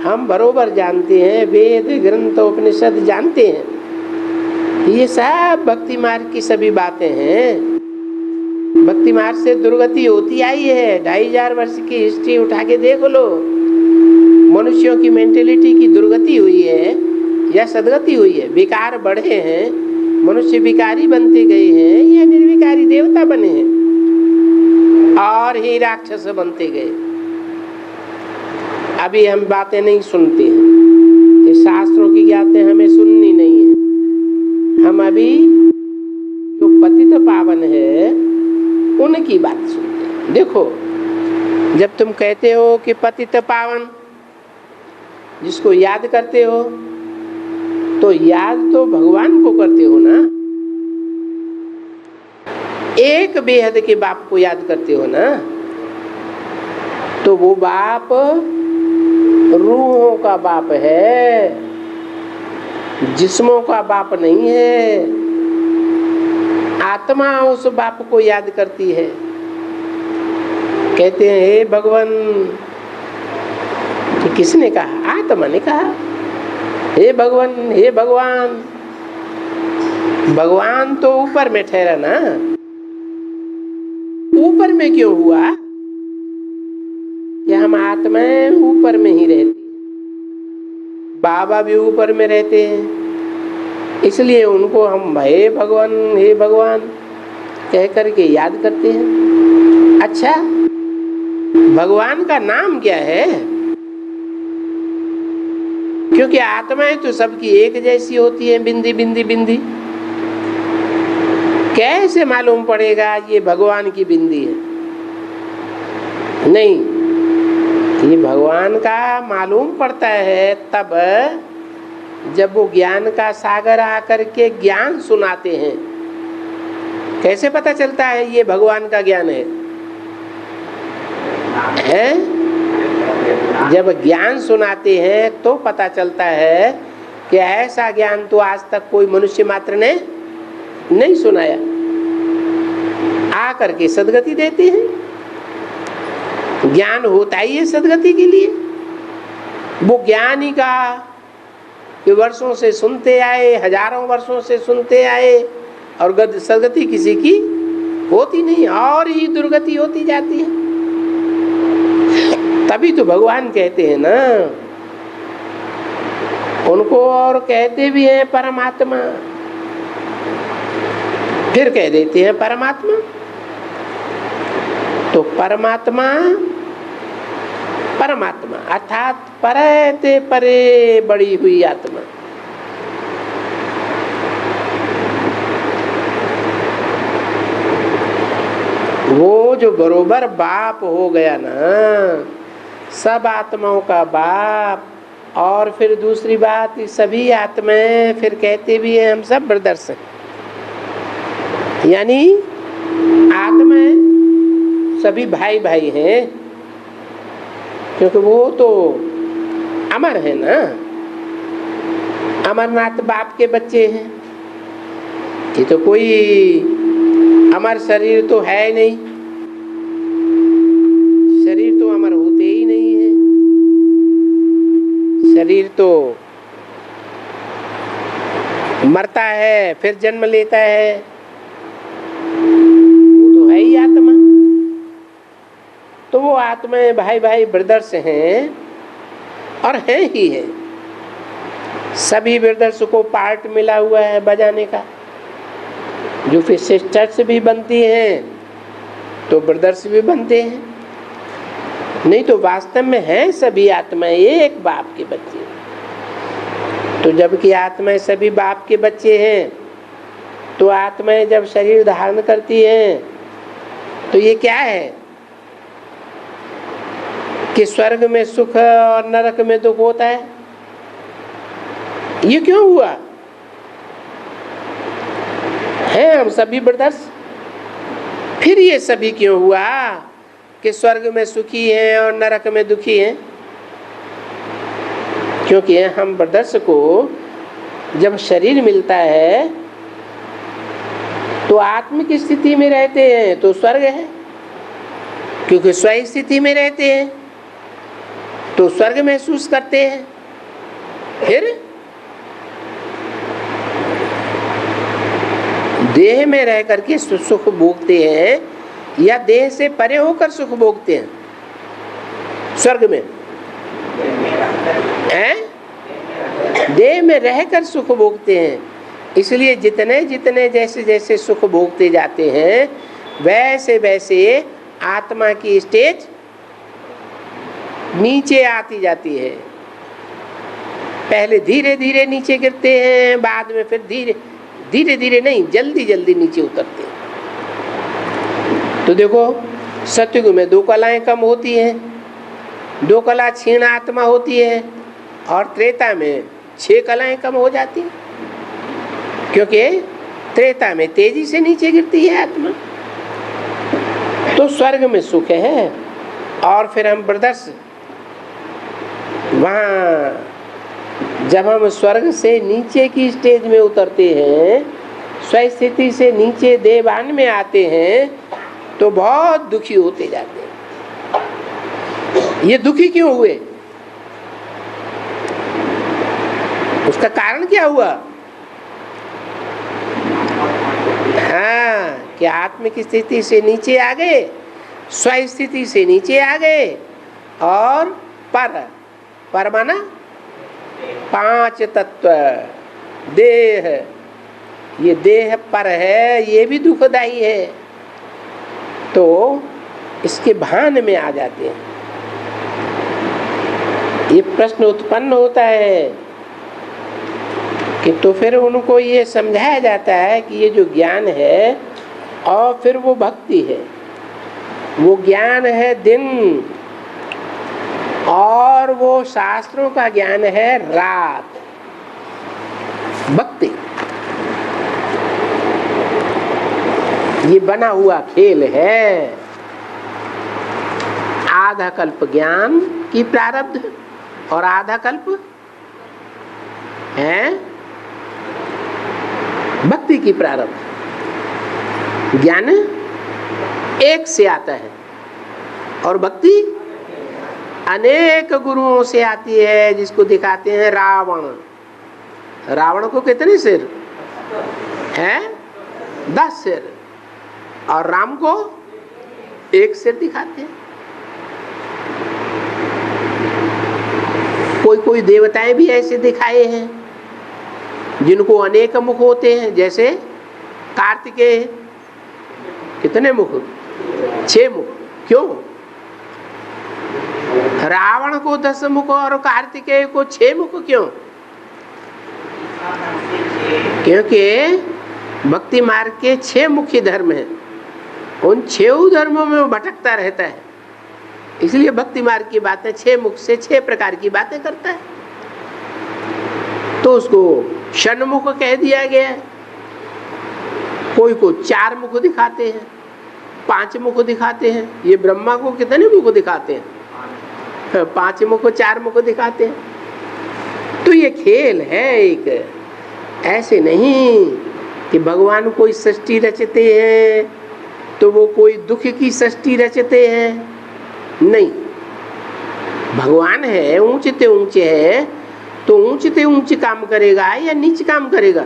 हम बरोबर जानते हैं, वेद ग्रंथ उपनिषद जानते हैं। ये सब भक्ति मार्ग की सभी बातें हैं। भक्ति मार्ग से दुर्गति होती आई है। 2500 वर्ष की हिस्ट्री उठा के देख लो, मनुष्यों की मेंटेलिटी की दुर्गति हुई है या सदगति हुई है। विकार बढ़े हैं, मनुष्य विकारी बनते गए हैं या निर्विकारी देवता बने हैं और ही राक्षस बनते गए। अभी हम बातें नहीं सुनते हैं, ये शास्त्रों की बातें हमें सुननी नहीं है। हम अभी जो पतित पावन है उनकी बात सुनते हैं। देखो, जब तुम कहते हो कि पतित पावन जिसको याद करते हो, तो याद तो भगवान को करते हो ना। एक बेहद के बाप को याद करते हो ना, तो वो बाप रूहों का बाप है, जिस्मों का बाप नहीं है। आत्मा उस बाप को याद करती है। कहते हैं हे भगवान, तो किसने कहा? आत्मा ने कहा हे भगवान, हे भगवान। भगवान तो ऊपर में ठहरा ना, ऊपर में क्यों हुआ कि हम आत्माएं ऊपर में ही रहती, बाबा भी ऊपर में रहते हैं, इसलिए उनको हम हे भगवान कह करके याद करते हैं। अच्छा, भगवान का नाम क्या है? क्योंकि आत्माएं तो सबकी एक जैसी होती है, बिंदी बिंदी बिंदी। कैसे मालूम पड़ेगा ये भगवान की बिंदी है? नहीं, ये भगवान का मालूम पड़ता है तब जब वो ज्ञान का सागर आकर के ज्ञान सुनाते हैं। कैसे पता चलता है ये भगवान का ज्ञान है? जब ज्ञान सुनाते हैं तो पता चलता है कि ऐसा ज्ञान तो आज तक कोई मनुष्य मात्र ने नहीं सुनाया। आकर के सदगति देते हैं। ज्ञान होता ही है सदगति के लिए। वो ज्ञान ही का कि वर्षों से सुनते आए, हजारों वर्षों से सुनते आए और सदगति किसी की होती नहीं, और ही दुर्गति होती जाती है। तभी तो भगवान कहते हैं ना उनको, और कहते भी हैं परमात्मा, फिर कह देते हैं परमात्मा। तो परमात्मा परमात्मा अर्थात परे ते परे बड़ी हुई आत्मा। वो जो बरोबर बाप हो गया ना, सब आत्माओं का बाप। और फिर दूसरी बात, सभी आत्माएं फिर कहते भी हैं हम सब ब्रदर्स हैं, यानी आत्माएं सभी भाई भाई हैं, क्योंकि वो तो अमर है ना। अमरनाथ बाप के बच्चे हैं। ये तो कोई अमर शरीर तो है नहीं, शरीर तो अमर होते ही नहीं है। शरीर तो मरता है फिर जन्म लेता है, वो तो है ही आत्मा। तो वो आत्माएं भाई भाई ब्रदर्स हैं और हैं ही है। सभी ब्रदर्स को पार्ट मिला हुआ है बजाने का। जो फिर सिस्टर्स भी बनती हैं तो ब्रदर्स भी बनते हैं। नहीं तो वास्तव में है सभी आत्माएं एक बाप के बच्चे। तो जबकि आत्माएं सभी बाप के बच्चे हैं, तो आत्माएं जब शरीर धारण करती हैं तो ये क्या है कि स्वर्ग में सुख और नरक में दुख होता है। ये क्यों हुआ है? हम सभी ब्रदर्स। फिर ये सभी क्यों हुआ कि स्वर्ग में सुखी हैं और नरक में दुखी हैं? क्योंकि हम ब्रदर्स को जब शरीर मिलता है तो आत्मिक स्थिति में रहते हैं तो स्वर्ग है, क्योंकि स्व स्थिति में रहते हैं तो स्वर्ग महसूस करते हैं। फिर देह में रह करके सुख भोगते हैं या देह से परे होकर सुख भोगते हैं स्वर्ग में? हैं? देह में रहकर सुख भोगते हैं। इसलिए जितने जितने जैसे जैसे सुख भोगते जाते हैं वैसे वैसे आत्मा की स्टेज नीचे आती जाती है। पहले धीरे धीरे नीचे गिरते हैं, बाद में फिर धीरे धीरे धीरे नहीं, जल्दी जल्दी नीचे उतरते हैं। तो देखो सतयुग में 2 कलाएं कम होती हैं, 2 कला क्षीण आत्मा होती है, और त्रेता में 6 कलाएं कम हो जाती हैं, क्योंकि त्रेता में तेजी से नीचे गिरती है आत्मा। तो स्वर्ग में सुख है। और फिर हम ब्रदर्स वहाँ जब हम स्वर्ग से नीचे की स्टेज में उतरते हैं, स्वस्थिति से नीचे देवान में आते हैं, तो बहुत दुखी होते जाते हैं। ये दुखी क्यों हुए? उसका कारण क्या हुआ? हाँ, कि आत्मिक स्थिति से नीचे आ गए, स्वस्थिति से नीचे आ गए, और पर माना 5 तत्व, देह, ये देह पर है, ये भी दुखदाई है, तो इसके भान में आ जाते हैं। ये प्रश्न उत्पन्न होता है कि तो फिर उनको ये समझाया जाता है कि ये जो ज्ञान है और फिर वो भक्ति है, वो ज्ञान है दिन और वो शास्त्रों का ज्ञान है रात। भक्ति ये बना हुआ खेल है। आधा कल्प ज्ञान की प्रारब्ध और आधा कल्प है भक्ति की प्रारब्ध। ज्ञान एक से आता है और भक्ति अनेक गुरुओं से आती है, जिसको दिखाते हैं रावण। रावण को कितने सिर हैं? 10 सिर, और राम को 1 सिर दिखाते हैं। कोई कोई देवताएं भी ऐसे दिखाए हैं जिनको अनेक मुख होते हैं, जैसे कार्तिकेय, कितने मुख? 6 मुख। क्यों? रावण को 10 मुख और कार्तिकेय को 6 मुख क्यों? क्योंकि भक्ति मार्ग के 6 मुख्य धर्म हैं, उन 6 धर्मों में वो भटकता रहता है, इसलिए भक्ति मार्ग की बातें 6 मुख से 6 प्रकार की बातें करता है। तो उसको षण्मुख कह दिया गया है। कोई को 4 मुख दिखाते हैं, 5 मुख दिखाते हैं। ये ब्रह्मा को कितने मुख दिखाते हैं? 5 मुख 4 मुख दिखाते हैं। तो ये खेल है एक, ऐसे नहीं कि भगवान कोई सृष्टि रचते हैं तो वो कोई दुख की सृष्टि रचते हैं। नहीं, भगवान है ऊंचते ऊंचे है तो ऊंचते ऊंचे काम करेगा या नीच काम करेगा?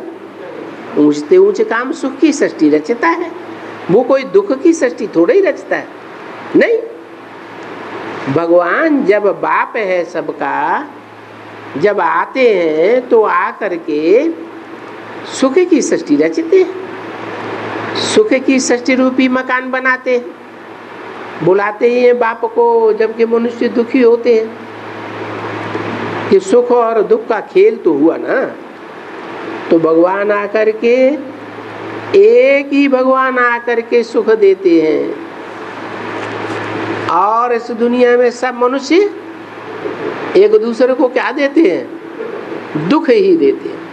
ऊंचते ऊंचे काम सुख की सृष्टि रचता है, वो कोई दुख की सृष्टि थोड़ा ही रचता है। नहीं, भगवान जब बाप है सबका, जब आते हैं तो आ करके सुख की सृष्टि रचते हैं, सुख की सृष्टि रूपी मकान बनाते हैं, बुलाते ही हैं बाप को, जबकि मनुष्य दुखी होते हैं कि सुख और दुख का खेल तो हुआ ना। तो भगवान आकर के, एक ही भगवान आकर के सुख देते हैं, और इस दुनिया में सब मनुष्य एक दूसरे को क्या देते हैं? दुख ही देते हैं।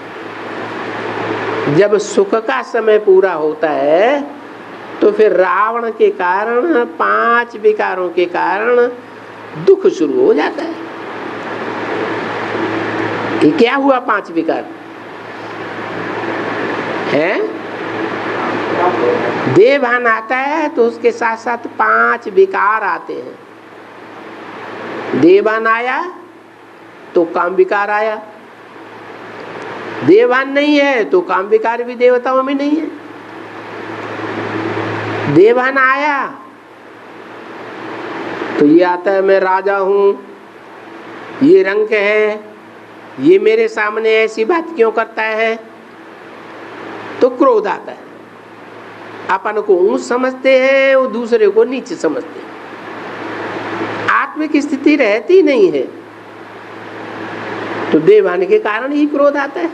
जब सुख का समय पूरा होता है तो फिर रावण के कारण, 5 विकारों के कारण दुख शुरू हो जाता है। ये क्या हुआ? 5 विकार। है? देह भान आता है तो उसके साथ साथ 5 विकार आते हैं। देह भान आया तो काम विकार आया, देह भान नहीं है तो काम विकार भी देवताओं में नहीं है। देह भान आया तो ये आता है मैं राजा हूं, ये रंग है, ये मेरे सामने ऐसी बात क्यों करता है, तो क्रोध आता है। अपन को ऊंच समझते हैं, वो दूसरे को नीचे समझते हैं। आत्मिक स्थिति रहती नहीं है तो देह भान के कारण ही क्रोध आता है,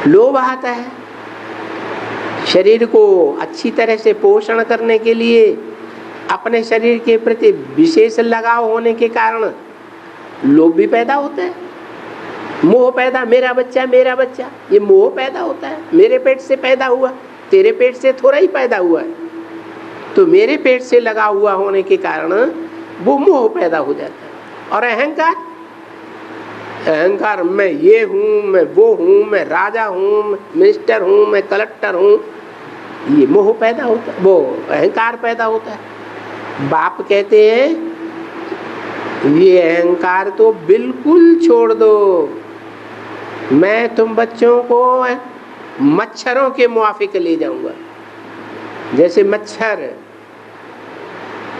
लोभ आता है। शरीर को अच्छी तरह से पोषण करने के लिए अपने शरीर के प्रति विशेष लगाव होने के कारण लोभ भी पैदा होता है। मोह पैदा, मेरा बच्चा, ये मोह पैदा होता है। मेरे पेट से पैदा हुआ, तेरे पेट से थोड़ा ही पैदा हुआ है, तो मेरे पेट से लगा हुआ होने के कारण वो मोह पैदा हो जाता है। और अहंकार, मैं ये हूँ, मैं वो हूँ, मैं राजा हूँ, मैं मिनिस्टर हूँ, मैं कलेक्टर हूँ, ये मोह पैदा होता है, वो अहंकार पैदा होता है। बाप कहते हैं ये अहंकार तो बिल्कुल छोड़ दो, मैं तुम बच्चों को मच्छरों के मुआफिक ले जाऊंगा। जैसे मच्छर,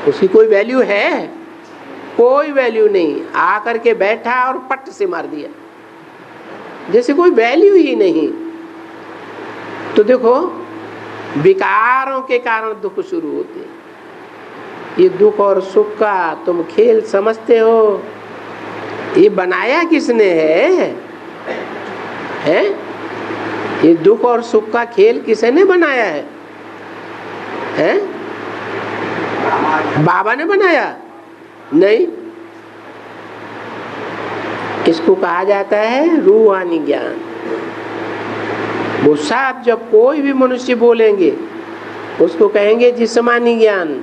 उसकी कोई वैल्यू है? कोई वैल्यू नहीं, आकर के बैठा और पट से मार दिया, जैसे कोई वैल्यू ही नहीं। तो देखो, विकारों के कारण दुख शुरू होते हैं। ये दुख और सुख का तुम खेल समझते हो, ये बनाया किसने है? ये दुख और सुख का खेल किसने बनाया है? बाबा ने बनाया? नहीं, इसको कहा जाता है रूहानी ज्ञान। वो साहब जब कोई भी मनुष्य बोलेंगे उसको कहेंगे जिस्मानी ज्ञान।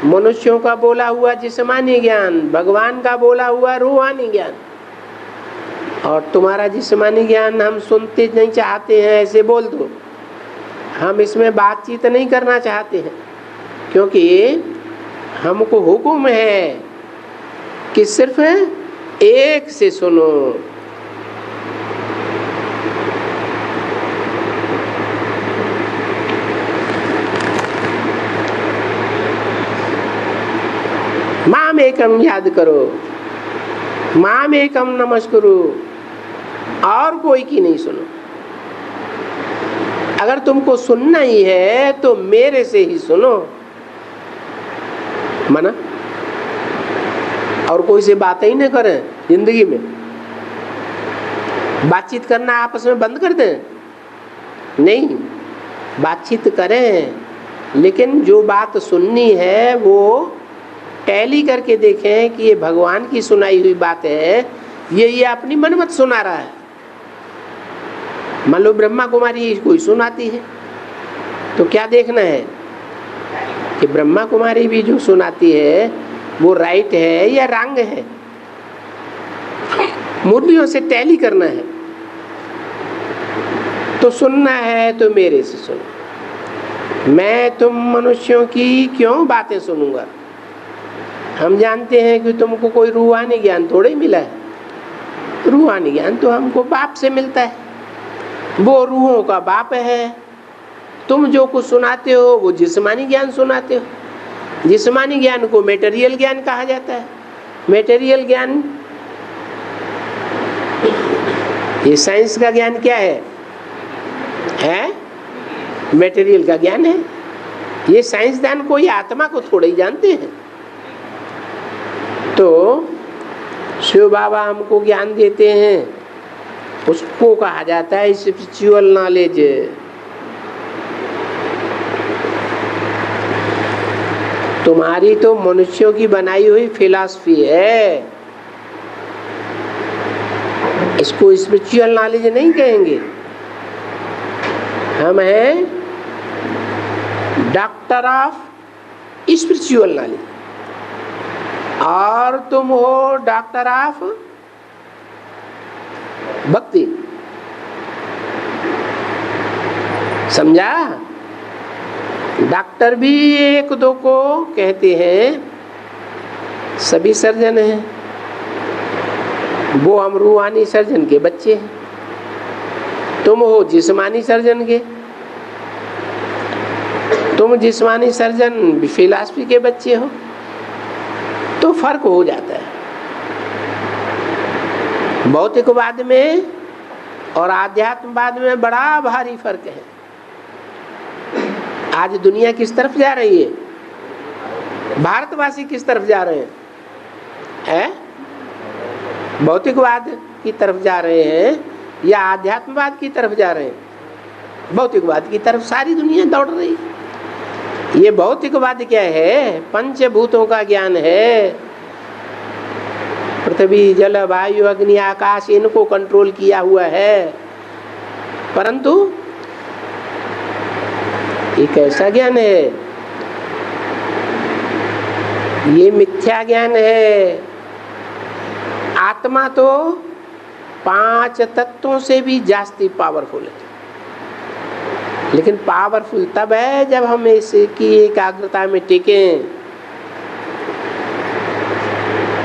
मनुष्यों का बोला हुआ जिस्मानी ज्ञान, भगवान का बोला हुआ रूहानी ज्ञान। और तुम्हारा जिस्मानी ज्ञान हम सुनते नहीं चाहते हैं, ऐसे बोल दो। हम इसमें बातचीत नहीं करना चाहते हैं, क्योंकि हमको हुक्म है कि सिर्फ एक से सुनो। माम एकम याद करो, माम एकम नमस्कुरु, और कोई की नहीं सुनो। अगर तुमको सुनना ही है तो मेरे से ही सुनो, मना। और कोई से बातें ही नहीं करें जिंदगी में, बातचीत करना आपस में बंद कर दें? नहीं, बातचीत करें, लेकिन जो बात सुननी है वो टैली करके देखें कि ये भगवान की सुनाई हुई बात है, ये अपनी मनमत सुना रहा है। मान लो ब्रह्मा कुमारी कोई सुनाती है, तो क्या देखना है कि ब्रह्मा कुमारी भी जो सुनाती है वो राइट है या रॉन्ग है। मुरलियों से टैली करना है, तो सुनना है तो मेरे से सुनो। मैं तुम मनुष्यों की क्यों बातें सुनूंगा? हम जानते हैं कि तुमको कोई रूहानी ज्ञान थोड़े ही मिला है। रूहानी ज्ञान तो हमको बाप से मिलता है, वो रूहों का बाप है। तुम जो कुछ सुनाते हो वो जिस्मानी ज्ञान सुनाते हो। जिस्मानी ज्ञान को मेटेरियल ज्ञान कहा जाता है। मेटेरियल ज्ञान, ये साइंस का ज्ञान क्या है? मेटेरियल का ज्ञान है। ये साइंसदान कोई आत्मा को थोड़े ही जानते हैं। तो शिव बाबा हमको ज्ञान देते हैं, उसको कहा जाता है स्पिरिचुअल नॉलेज। तुम्हारी तो मनुष्यों की बनाई हुई फिलॉसफी है, इसको स्पिरिचुअल नॉलेज नहीं कहेंगे। हम हैं डॉक्टर ऑफ स्पिरिचुअल नॉलेज, और तुम हो डॉक्टर ऑफ भक्ति। समझा? डॉक्टर भी एक दो को कहते हैं, सभी सर्जन हैं, वो हम रूहानी सर्जन के बच्चे हैं, तुम हो जिस्मानी सर्जन के, तुम जिस्मानी सर्जन फिलॉसफी के बच्चे हो, तो फर्क हो जाता है। भौतिकवाद में और आध्यात्मवाद में बड़ा भारी फर्क है। आज दुनिया किस तरफ जा रही है? भारतवासी किस तरफ जा रहे हैं? भौतिकवाद की तरफ जा रहे हैं या आध्यात्मवाद की तरफ जा रहे हैं? भौतिकवाद की तरफ सारी दुनिया दौड़ रही है। ये भौतिकवाद क्या है? पंचभूतों का ज्ञान है। पृथ्वी, जल, वायु, अग्नि, आकाश, इनको कंट्रोल किया हुआ है, परंतु ये कैसा ज्ञान है? ये मिथ्या ज्ञान है। आत्मा तो 5 तत्वों से भी जास्ती पावरफुल है, लेकिन पावरफुल तब है जब हम इसकी एकाग्रता में टिके।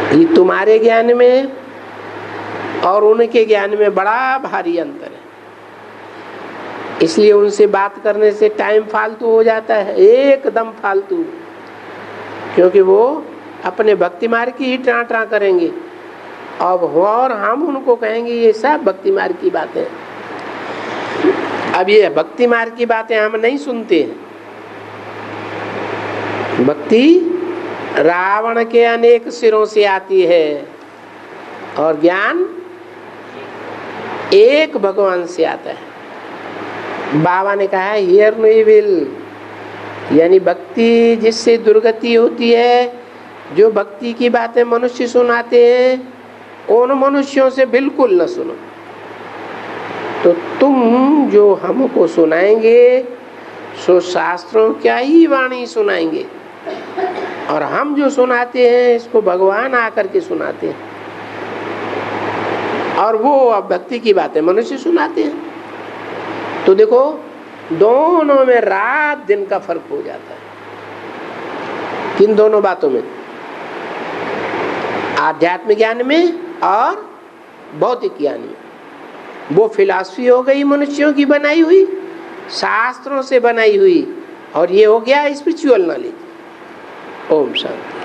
ये तुम्हारे ज्ञान में और उनके ज्ञान में बड़ा भारी अंतर है, इसलिए उनसे बात करने से टाइम फालतू हो जाता है, एकदम फालतू, क्योंकि वो अपने भक्ति मार्ग की ही ट्रा करेंगे और हम उनको कहेंगे ये सब भक्ति मार्ग की बातें। अब ये भक्ति मार्ग की बातें हम नहीं सुनते हैं। भक्ति रावण के अनेक सिरों से आती है और ज्ञान एक भगवान से आता है। बाबा ने कहा है हियर नो इविल, यानी भक्ति जिससे दुर्गति होती है, जो भक्ति की बातें मनुष्य सुनाते हैं, उन मनुष्यों से बिल्कुल न सुनो। तो तुम जो हमको सुनाएंगे सो शास्त्रों क्या ही वाणी सुनाएंगे, और हम जो सुनाते हैं इसको भगवान आकर के सुनाते हैं, और वो अब भक्ति की बातें मनुष्य सुनाते हैं। तो देखो दोनों में रात दिन का फर्क हो जाता है। किन दोनों बातों में? आध्यात्म ज्ञान में और भौतिक ज्ञान में। वो फिलॉसफी हो गई मनुष्यों की बनाई हुई, शास्त्रों से बनाई हुई, और ये हो गया स्पिरिचुअल नॉलेज। ओम शांति।